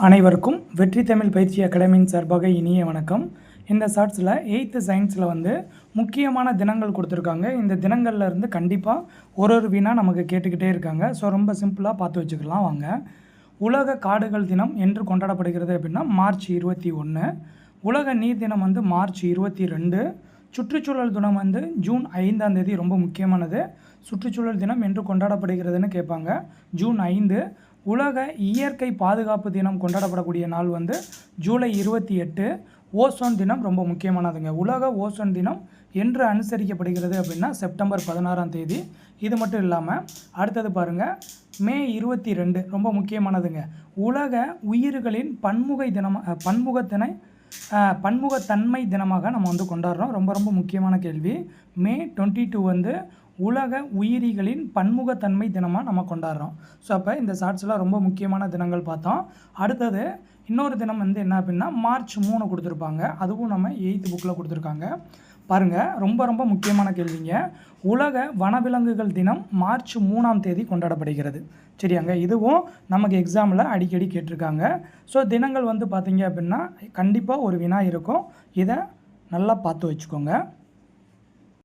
அனைவருக்கும் வெற்றி தமிழ் பயிற்சி அகாடமியின் சார்பாக இனிய வணக்கம். இந்த ஷார்ட்ஸில் 8th சயின்ஸில் முக்கியமான தினங்கள் கொடுத்துருக்காங்க. இந்த தினங்களில் இருந்து கண்டிப்பாக ஒரு வினா நமக்கு கேட்டுக்கிட்டே இருக்காங்க. ஸோ ரொம்ப சிம்பிளாக பார்த்து வச்சுக்கலாம் வாங்க. உலக காடுகள் தினம் என்று கொண்டாடப்படுகிறது அப்படின்னா மார்ச் 21. உலக நீர் தினம் மார்ச் 22. சுற்றுச்சூழல் தினம் ஜூன் 5ஆம் தேதி. ரொம்ப முக்கியமானது. சுற்றுச்சூழல் தினம் என்று கொண்டாடப்படுகிறதுன்னு கேட்பாங்க. ஜூன் 5. உலக இயற்கை பாதுகாப்பு தினம் கொண்டாடப்படக்கூடிய நாள் ஜூலை 28. ஓசோன் தினம் ரொம்ப முக்கியமானதுங்க. உலக ஓசோன் தினம் என்று அனுசரிக்கப்படுகிறது அப்படின்னா செப்டம்பர் 16ஆம் தேதி. இது மட்டும் இல்லாமல் அடுத்தது பாருங்கள், மே 22 ரொம்ப முக்கியமானதுங்க. உலக உயிர்களின் பன்முகத்தன்மை தினமாக நம்ம கொண்டாடுறோம். ரொம்ப ரொம்ப முக்கியமான கேள்வி. மே 22 உலக உயிரிகளின் பன்முகத்தன்மை தினமாக நம்ம கொண்டாடுறோம். ஸோ அப்போ இந்த ஷார்ட்ஸ்லாம் ரொம்ப முக்கியமான தினங்கள் பார்த்தோம். அடுத்தது இன்னொரு தினம் என்ன அப்படின்னா மார்ச் 3 கொடுத்துருப்பாங்க. அதுவும் நம்ம 8th புக்கில் கொடுத்துருக்காங்க. பாருங்கள், ரொம்ப ரொம்ப முக்கியமான கேள்விங்க. உலக வனவிலங்குகள் தினம் மார்ச் 3ஆம் தேதி கொண்டாடப்படுகிறது. சரியாங்க, இதுவும் நமக்கு எக்ஸாமில் அடிக்கடி கேட்டிருக்காங்க. ஸோ தினங்கள் பார்த்தீங்க அப்படின்னா கண்டிப்பாக ஒரு வினா இருக்கும். இதை நல்லா பார்த்து வச்சுக்கோங்க.